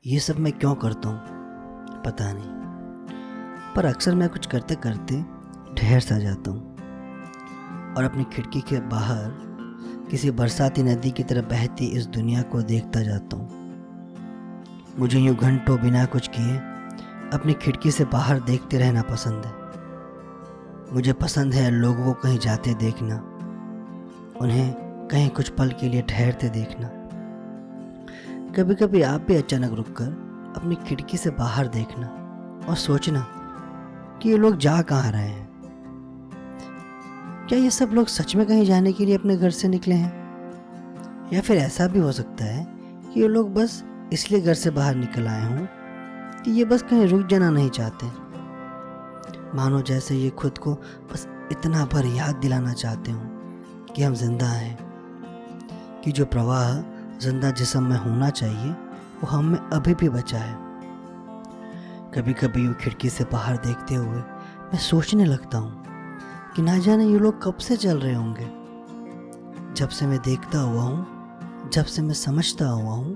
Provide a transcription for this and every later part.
ये सब मैं क्यों करता हूँ पता नहीं, पर अक्सर मैं कुछ करते करते ढेर सा जाता हूँ और अपनी खिड़की के बाहर किसी बरसाती नदी की तरह बहती इस दुनिया को देखता जाता हूँ। मुझे यूँ घंटों बिना कुछ किए अपनी खिड़की से बाहर देखते रहना पसंद है। मुझे पसंद है लोगों को कहीं जाते देखना, उन्हें कहीं कुछ पल के लिए ठहरते देखना। कभी कभी आप भी अचानक रुककर अपनी खिड़की से बाहर देखना और सोचना कि ये लोग जा कहाँ रहे हैं। क्या ये सब लोग सच में कहीं जाने के लिए अपने घर से निकले हैं, या फिर ऐसा भी हो सकता है कि ये लोग बस इसलिए घर से बाहर निकल आए हों कि ये बस कहीं रुक जाना नहीं चाहते, मानो जैसे ये खुद को बस इतना भर याद दिलाना चाहते हों कि हम जिंदा हैं, कि जो प्रवाह जिंदा जिस्म में होना चाहिए वो हम में अभी भी बचा है। कभी कभी वो खिड़की से बाहर देखते हुए मैं सोचने लगता हूँ कि ना जाने ये लोग कब से चल रहे होंगे। जब से मैं देखता हुआ हूँ, जब से मैं समझता हुआ हूँ,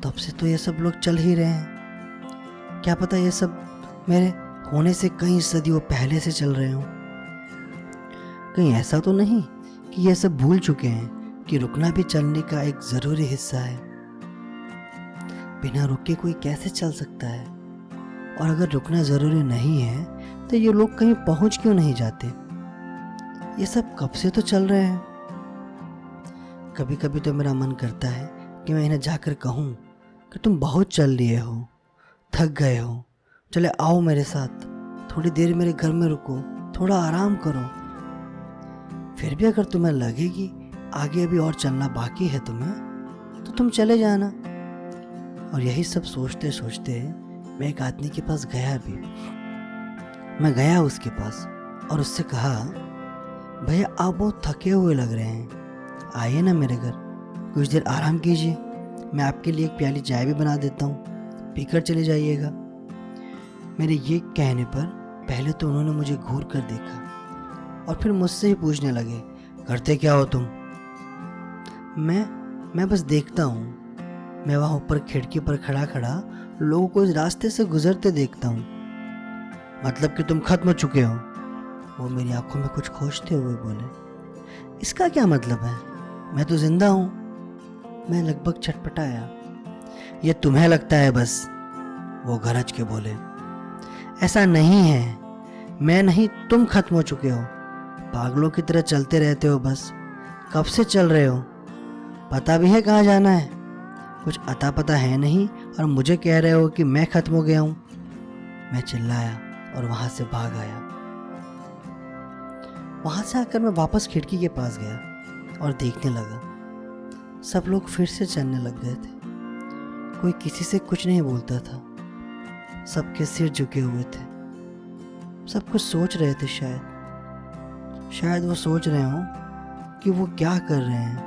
तब से तो ये सब लोग चल ही रहे हैं। क्या पता ये सब मेरे होने से कई सदियों पहले से चल रहे हों। कहीं ऐसा तो नहीं कि ये सब भूल चुके हैं कि रुकना भी चलने का एक ज़रूरी हिस्सा है। बिना रुके कोई कैसे चल सकता है? और अगर रुकना ज़रूरी नहीं है तो ये लोग कहीं पहुंच क्यों नहीं जाते? ये सब कब से तो चल रहे हैं। कभी कभी तो मेरा मन करता है कि मैं इन्हें जाकर कहूँ कि तुम बहुत चल लिए हो, थक गए हो, चले आओ मेरे साथ, थोड़ी देर मेरे घर में रुको, थोड़ा आराम करो। फिर भी अगर तुम्हें लगे कि आगे अभी और चलना बाकी है तुम्हें, तो तुम चले जाना। और यही सब सोचते सोचते मैं एक आदमी के पास गया भी। मैं गया उसके पास और उससे कहा, भैया आप बहुत थके हुए लग रहे हैं, आइए ना मेरे घर, कुछ देर आराम कीजिए, मैं आपके लिए एक प्याली चाय भी बना देता हूँ, पीकर चले जाइएगा। मेरे ये कहने पर पहले तो उन्होंने मुझे घूर कर देखा और फिर मुझसे ही पूछने लगे, करते क्या हो तुम? मैं बस देखता हूँ। मैं वहाँ ऊपर खिड़की पर खड़ा खड़ा लोगों को इस रास्ते से गुजरते देखता हूँ। मतलब कि तुम खत्म हो चुके हो? वो मेरी आंखों में कुछ खोजते हुए बोले। इसका क्या मतलब है? मैं तो जिंदा हूँ। मैं लगभग छटपटाया। ये तुम्हें लगता है बस, वो गरज के बोले। ऐसा नहीं है, मैं नहीं, तुम खत्म हो चुके हो। पागलों की तरह चलते रहते हो बस। कब से चल रहे हो? पता भी है कहाँ जाना है? कुछ अता पता है नहीं और मुझे कह रहे हो कि मैं खत्म हो गया हूँ। मैं चिल्लाया और वहां से भाग आया। वहां से आकर मैं वापस खिड़की के पास गया और देखने लगा। सब लोग फिर से चलने लग गए थे। कोई किसी से कुछ नहीं बोलता था। सबके सिर झुके हुए थे। सब कुछ सोच रहे थे। शायद वो सोच रहे हों कि वो क्या कर रहे हैं।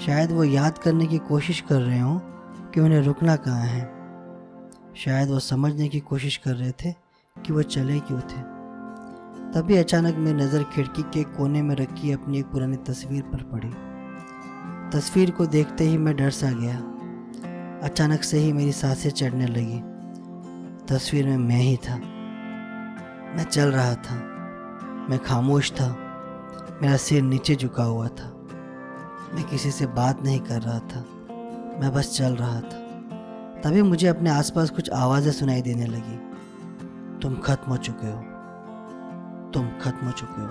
शायद वो याद करने की कोशिश कर रहे हों कि उन्हें रुकना कहाँ है। शायद वो समझने की कोशिश कर रहे थे कि वो चले क्यों थे। तभी अचानक मेरी नज़र खिड़की के कोने में रखी अपनी एक पुरानी तस्वीर पर पड़ी। तस्वीर को देखते ही मैं डर सा गया। अचानक से ही मेरी सांसें चढ़ने लगी। तस्वीर में मैं ही था। मैं चल रहा था। मैं खामोश था। मेरा सिर नीचे झुका हुआ था। मैं किसी से बात नहीं कर रहा था। मैं बस चल रहा था। तभी मुझे अपने आसपास कुछ आवाज़ें सुनाई देने लगी। तुम खत्म हो चुके हो, तुम खत्म हो चुके हो।